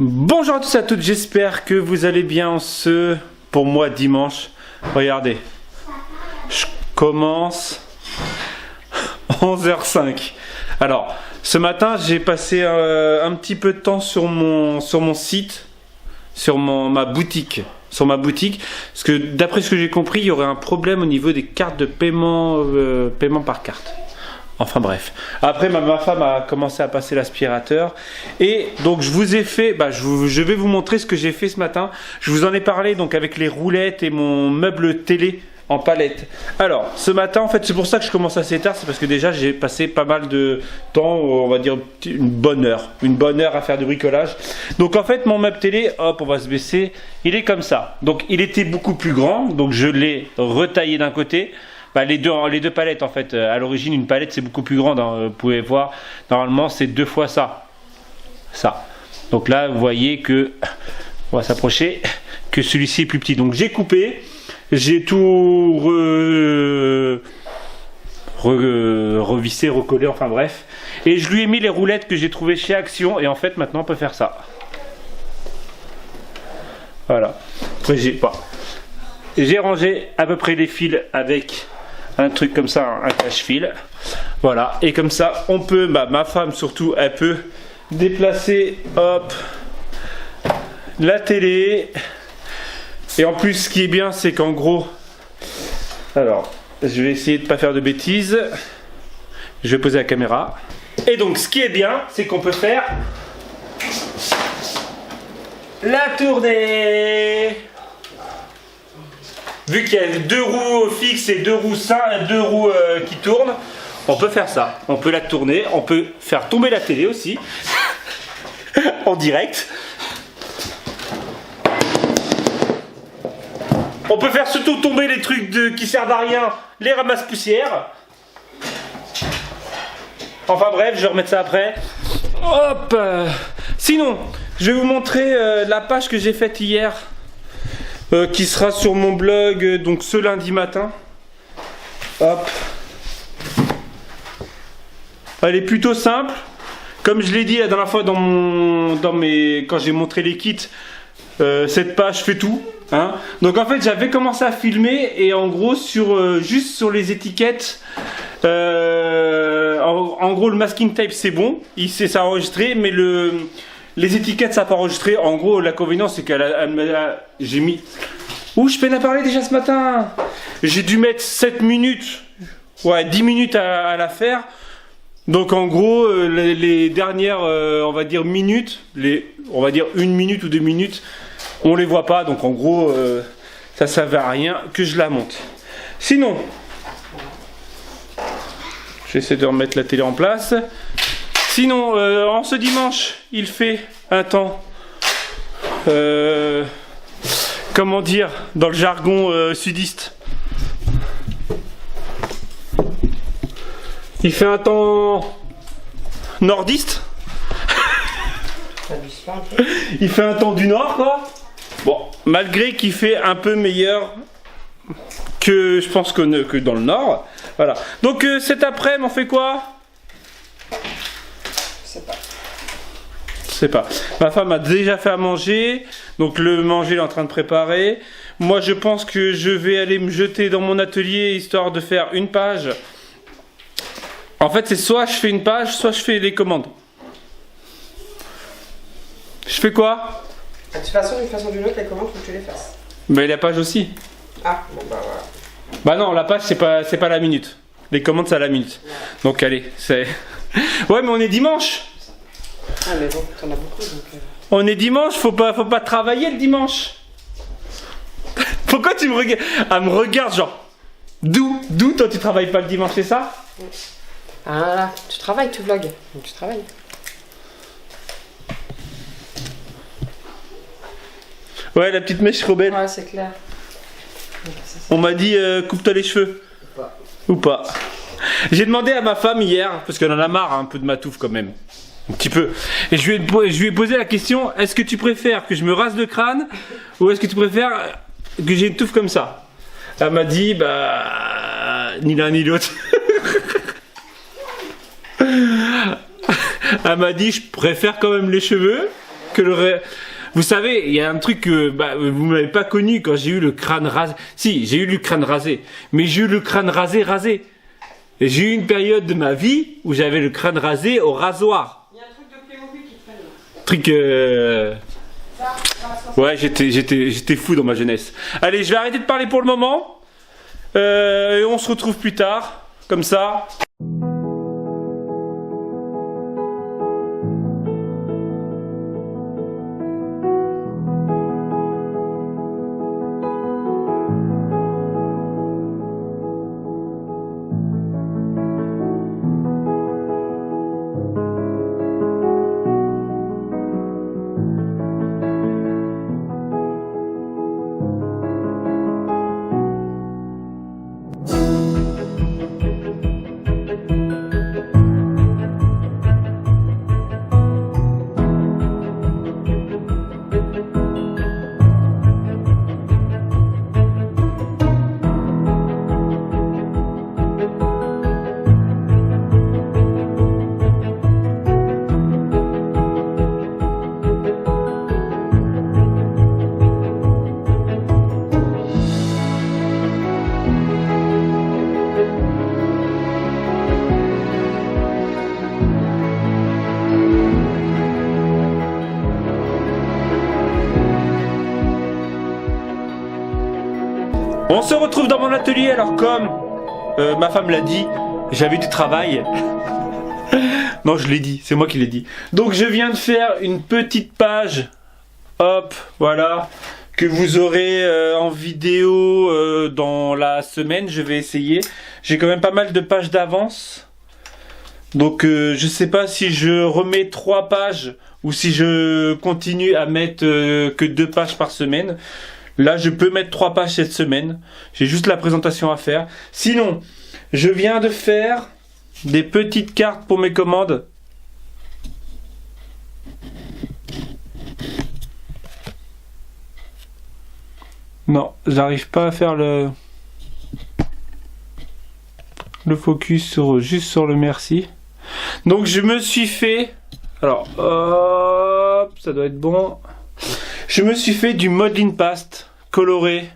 Bonjour à tous et à toutes, j'espère que vous allez bien pour moi dimanche. Regardez, je commence 11h05. Alors, ce matin j'ai passé un petit peu de temps sur mon site, ma boutique. Parce que d'après ce que j'ai compris, il y aurait un problème au niveau des cartes de paiement, paiement par carte. Enfin bref. Après ma femme a commencé à passer l'aspirateur. Et donc je vous ai fait, je vais vous montrer ce que j'ai fait ce matin. Je vous en ai parlé donc avec les roulettes et mon meuble télé en palette. Alors ce matin en fait c'est pour ça que je commence assez tard. C'est parce que déjà j'ai passé pas mal de temps, on va dire une bonne heure à faire du bricolage. Donc en fait mon meuble télé, hop on va se baisser, il est comme ça. Donc il était beaucoup plus grand. Donc je l'ai retaillé d'un côté. Les deux palettes en fait, à l'origine une palette c'est beaucoup plus grande, hein. Vous pouvez voir, normalement c'est 2 fois ça. Donc là vous voyez que, on va s'approcher, que celui-ci est plus petit. Donc j'ai coupé, j'ai tout revissé, recollé, enfin bref. Et je lui ai mis les roulettes que j'ai trouvées chez Action et en fait maintenant on peut faire ça. Voilà. Après j'ai rangé à peu près les fils avec un truc comme ça, un cache-fil. Voilà, et comme ça on peut, ma femme surtout, elle peut déplacer, hop, la télé. Et en plus ce qui est bien c'est qu'en gros, alors je vais essayer de pas faire de bêtises, je vais poser la caméra. Et donc ce qui est bien c'est qu'on peut faire la tournée. Vu qu'il y a 2 roues fixes et 2 roues qui tournent, on peut faire ça. On peut la tourner, on peut faire tomber la télé aussi, en direct. On peut faire surtout tomber les trucs qui servent à rien, les ramasse-poussières. Enfin bref, je vais remettre ça après. Hop. Sinon, je vais vous montrer la page que j'ai faite hier. Qui sera sur mon blog donc ce lundi matin. Hop. Elle est plutôt simple. Comme je l'ai dit la dernière fois quand j'ai montré les kits, cette page fait tout. Hein. Donc en fait j'avais commencé à filmer et en gros juste sur les étiquettes, en gros le masking tape c'est bon, ça a enregistré, mais les étiquettes ça n'a pas enregistré. En gros l'inconvénient c'est j'ai mis... Ouh, je peine à parler déjà ce matin. J'ai dû mettre 7 minutes, ouais 10 minutes à la faire. Donc en gros les dernières on va dire minutes, on va dire 1 minute ou 2 minutes, on les voit pas. Donc en gros ça servait à rien que je la monte. Sinon, j'essaie de remettre la télé en place. Sinon, en ce dimanche, il fait un temps, comment dire, dans le jargon sudiste, il fait un temps nordiste. Il fait un temps du nord, quoi. Bon, malgré qu'il fait un peu meilleur que, je pense, que dans le nord. Voilà. Donc cet après-midi, on fait quoi? Je sais pas. Ma femme a déjà fait à manger, donc le manger elle est en train de préparer. Moi je pense que je vais aller me jeter dans mon atelier histoire de faire une page. En fait c'est soit je fais une page, soit je fais les commandes. Je fais quoi? De toute façon, d'une façon ou d'une autre, les commandes faut que tu les fasses. Mais la page aussi. Ah bon bah voilà. Bah non, la page c'est pas la minute. Les commandes c'est à la minute. Donc allez, c'est... Ouais mais on est dimanche. Ah mais bon, t'en as beaucoup donc... On est dimanche, faut pas travailler le dimanche. Pourquoi tu me regardes? Ah, me regarde genre. D'où toi tu travailles pas le dimanche, c'est ça? Ah là, tu travailles, tu vlogs. Donc tu travailles. Ouais, la petite mèche trop belle. Ouais, c'est clair. On m'a dit coupe-toi les cheveux. Ou pas. J'ai demandé à ma femme hier, parce qu'elle en a marre un peu de ma touffe quand même. Un petit peu. Et je lui ai posé la question, est-ce que tu préfères que je me rase le crâne ou est-ce que tu préfères que j'ai une touffe comme ça? Elle m'a dit, ni l'un ni l'autre. Elle m'a dit, je préfère quand même les cheveux que vous savez, il y a un truc que vous m'avez pas connu quand j'ai eu le crâne rasé. Si, j'ai eu le crâne rasé, mais j'ai eu le crâne rasé. Et j'ai eu une période de ma vie où j'avais le crâne rasé au rasoir. Il y a un truc de Playmobil qui traîne. Ouais, j'étais fou dans ma jeunesse. Allez, je vais arrêter de parler pour le moment. Et on se retrouve plus tard, comme ça. On se retrouve dans mon atelier, alors comme ma femme l'a dit, j'avais du travail. Non, je l'ai dit, c'est moi qui l'ai dit. Donc je viens de faire une petite page, hop, voilà, que vous aurez en vidéo dans la semaine, je vais essayer. J'ai quand même pas mal de pages d'avance. Donc je sais pas si je remets 3 pages ou si je continue à mettre que 2 pages par semaine. Là, je peux mettre 3 pages cette semaine. J'ai juste la présentation à faire. Sinon, je viens de faire des petites cartes pour mes commandes. Non, j'arrive pas à faire le focus juste sur le merci. Donc, je me suis fait... Alors, hop, ça doit être bon. Je me suis fait du modeling paste coloré.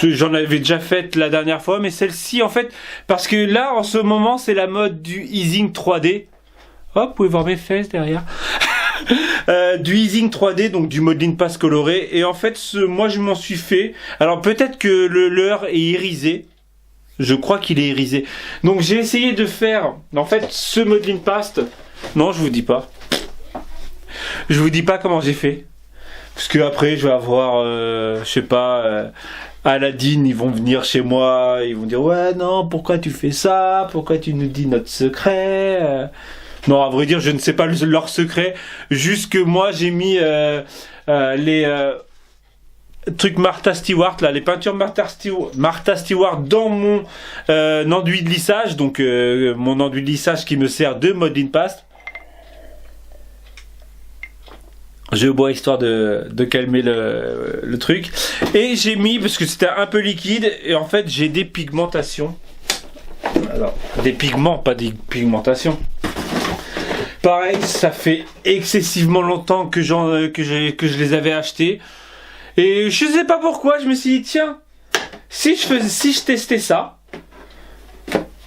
J'en avais déjà fait la dernière fois, mais celle-ci en fait, parce que là en ce moment c'est la mode du easing 3D. Hop, vous pouvez voir mes fesses derrière. Du easing 3D, donc du modeling paste coloré. Et en fait, moi je m'en suis fait. Alors peut-être que le leur est irisé. Je crois qu'il est irisé. Donc j'ai essayé de faire en fait ce modeling paste. Non, je vous dis pas. Je vous dis pas comment j'ai fait. Parce que après je vais avoir, je sais pas, Aladdin, ils vont venir chez moi, ils vont dire ouais non, pourquoi tu fais ça, pourquoi tu nous dis notre secret. Non, à vrai dire, je ne sais pas leur secret, juste que moi j'ai mis les trucs Martha Stewart, là, les peintures Martha Stewart dans mon enduit de lissage, donc mon enduit de lissage qui me sert de modeling paste. Je bois histoire de calmer le truc. Et j'ai mis, parce que c'était un peu liquide, et en fait j'ai des pigmentations. Alors, des pigments, pas des pigmentations. Pareil, ça fait excessivement longtemps que je les avais achetés. Et je sais pas pourquoi, je me suis dit, tiens, si je testais ça,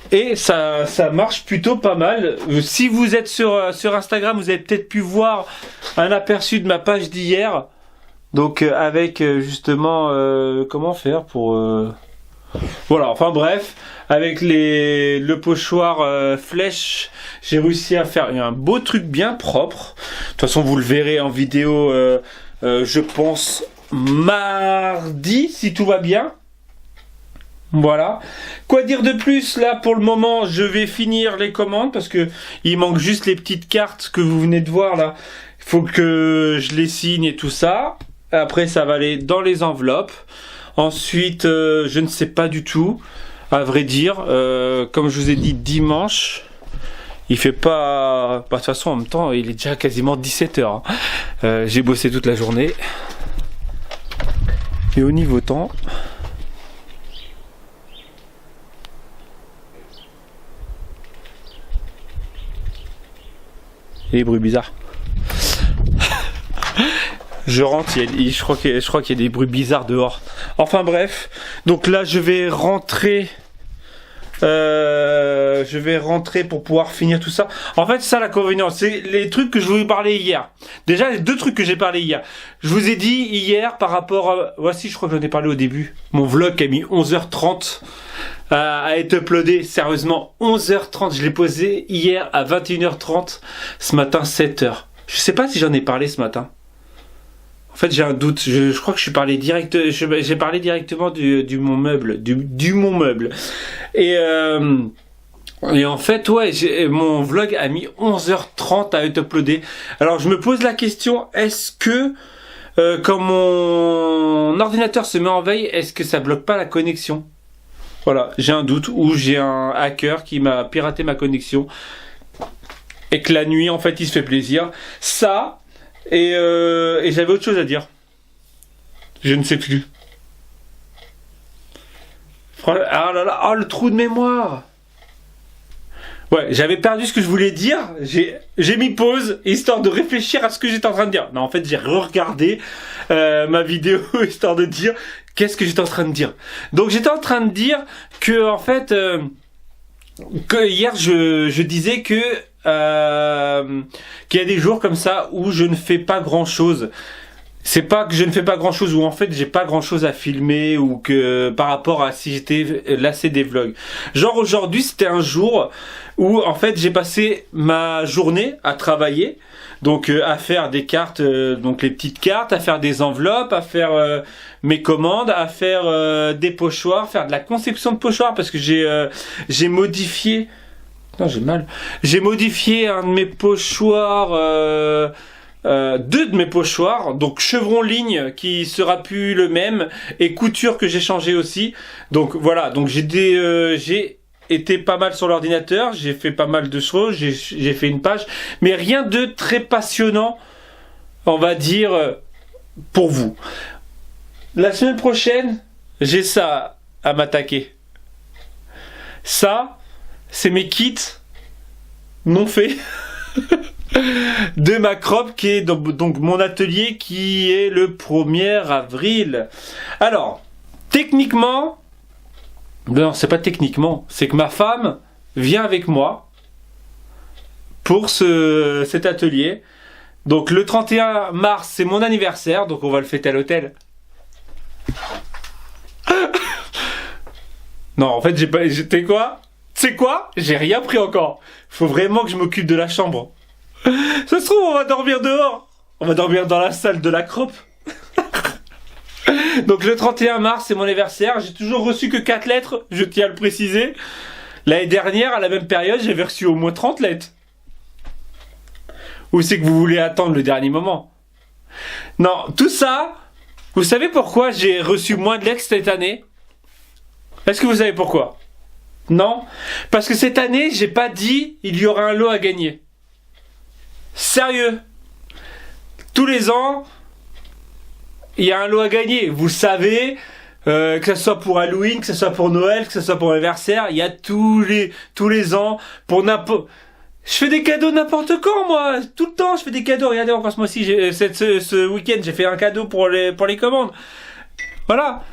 et ça marche plutôt pas mal. Si vous êtes sur Instagram, vous avez peut-être pu voir un aperçu de ma page d'hier. Donc avec justement comment faire pour... Voilà, enfin bref, avec le pochoir flèche, j'ai réussi à faire un beau truc bien propre. De toute façon, vous le verrez en vidéo, je pense, mardi, si tout va bien. Voilà. Quoi dire de plus? Là, pour le moment, je vais finir les commandes parce que il manque juste les petites cartes que vous venez de voir là. Il faut que je les signe et tout ça. Après, ça va aller dans les enveloppes. Ensuite, je ne sais pas du tout, à vrai dire. Comme je vous ai dit, dimanche, il fait pas... de toute façon, en même temps, il est déjà quasiment 17h. J'ai bossé toute la journée. Et au niveau temps... et bruit bizarre. Je rentre, je crois qu'il y a des bruits bizarres dehors. Enfin bref, donc là je vais rentrer. Pour pouvoir finir tout ça. En fait, ça l'inconvénient, c'est les trucs que je voulais parler hier. Déjà, les 2 trucs que j'ai parlé hier. Je vous ai dit hier par rapport à... Voici, je crois que j'en ai parlé au début. Mon vlog qui a mis 11h30 à être uploadé. Sérieusement, 11h30. Je l'ai posé hier à 21h30. Ce matin, 7h. Je sais pas si j'en ai parlé ce matin. En fait, j'ai un doute. Je crois que j'ai parlé directement du mon meuble, du mon meuble. Et en fait, ouais, mon vlog a mis 11h30 à être uploadé. Alors, je me pose la question, est-ce que quand mon ordinateur se met en veille, est-ce que ça bloque pas la connexion? Voilà, j'ai un doute. Ou j'ai un hacker qui m'a piraté ma connexion et que la nuit, en fait, il se fait plaisir. Ça. Et j'avais autre chose à dire. Je ne sais plus. Ah là là, oh le trou de mémoire. Ouais, j'avais perdu ce que je voulais dire. J'ai mis pause histoire de réfléchir à ce que j'étais en train de dire. Non, en fait, j'ai re-regardé ma vidéo histoire de dire qu'est-ce que j'étais en train de dire. Donc j'étais en train de dire que en fait que hier je disais que qu'il y a des jours comme ça où je ne fais pas grand chose. C'est pas que je ne fais pas grand chose, ou en fait j'ai pas grand chose à filmer, ou que par rapport à si j'étais lassé des vlogs. Genre aujourd'hui c'était un jour où en fait j'ai passé ma journée à travailler, donc à faire des cartes, donc les petites cartes, à faire des enveloppes, à faire mes commandes, à faire des pochoirs, faire de la conception de pochoirs, parce que j'ai modifié... Non, j'ai mal. J'ai modifié un de mes pochoirs, 2 de mes pochoirs, donc chevron ligne qui sera plus le même, et couture que j'ai changé aussi. Donc voilà, donc j'ai été pas mal sur l'ordinateur, j'ai fait pas mal de choses, j'ai fait une page, mais rien de très passionnant, on va dire, pour vous. La semaine prochaine, j'ai ça à m'attaquer. Ça, c'est mes kits non faits de ma crop, qui est donc mon atelier, qui est le 1er avril. Alors, techniquement, non, c'est pas techniquement, c'est que ma femme vient avec moi pour cet atelier. Donc le 31 mars, c'est mon anniversaire, donc on va le fêter à l'hôtel. Non, en fait, j'étais quoi? C'est quoi? J'ai rien pris encore. Faut vraiment que je m'occupe de la chambre. Ça se trouve, on va dormir dehors. On va dormir dans la salle de la crop. Donc le 31 mars, c'est mon anniversaire. J'ai toujours reçu que 4 lettres, je tiens à le préciser. L'année dernière, à la même période, j'avais reçu au moins 30 lettres. Ou c'est que vous voulez attendre le dernier moment? Non, tout ça, vous savez pourquoi j'ai reçu moins de lettres cette année? Est-ce que vous savez pourquoi? Non, parce que cette année, j'ai pas dit il y aura un lot à gagner. Sérieux. Tous les ans, il y a un lot à gagner. Vous savez, que ce soit pour Halloween, que ce soit pour Noël, que ce soit pour l'anniversaire, il y a tous les ans, pour n'importe... Je fais des cadeaux n'importe quand, moi. Tout le temps, je fais des cadeaux. Regardez, encore ce mois-ci, ce week-end, j'ai fait un cadeau pour les commandes. Voilà.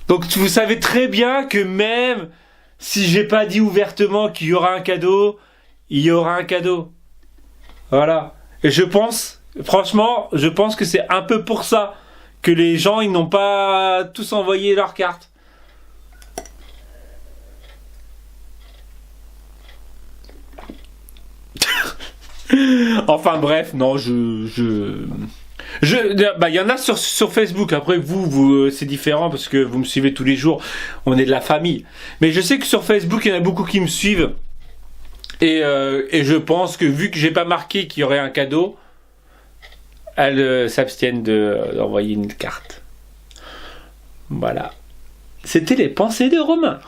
Donc, vous savez très bien que même... si j'ai pas dit ouvertement qu'il y aura un cadeau, il y aura un cadeau. Voilà. Et je pense, franchement, que c'est un peu pour ça que les gens, ils n'ont pas tous envoyé leurs cartes. Enfin bref, non, bah, y en a sur Facebook. Après, vous c'est différent parce que vous me suivez tous les jours. On est de la famille. Mais je sais que sur Facebook, il y en a beaucoup qui me suivent. Et je pense que vu que j'ai pas marqué qu'il y aurait un cadeau, elles s'abstiennent d'envoyer une carte. Voilà. C'était les pensées de Romain.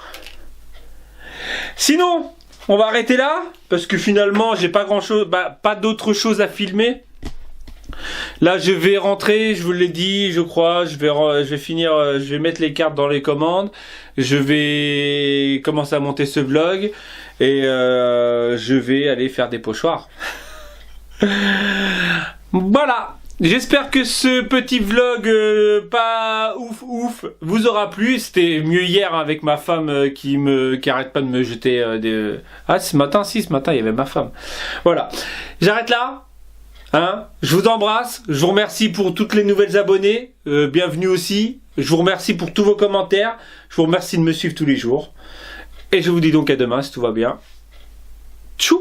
Sinon, on va arrêter là parce que finalement, j'ai pas grand-chose, pas d'autre chose à filmer. Là, je vais rentrer, je vous l'ai dit, je crois, je vais finir, je vais mettre les cartes dans les commandes, je vais commencer à monter ce vlog et je vais aller faire des pochoirs. Voilà. J'espère que ce petit vlog pas ouf vous aura plu. C'était mieux hier avec ma femme qui arrête pas de me jeter des... Ah, ce matin il y avait ma femme. Voilà. J'arrête là. Hein, je vous embrasse. Je vous remercie pour toutes les nouvelles abonnés. Bienvenue aussi. Je vous remercie pour tous vos commentaires. Je vous remercie de me suivre tous les jours. Et je vous dis donc à demain si tout va bien.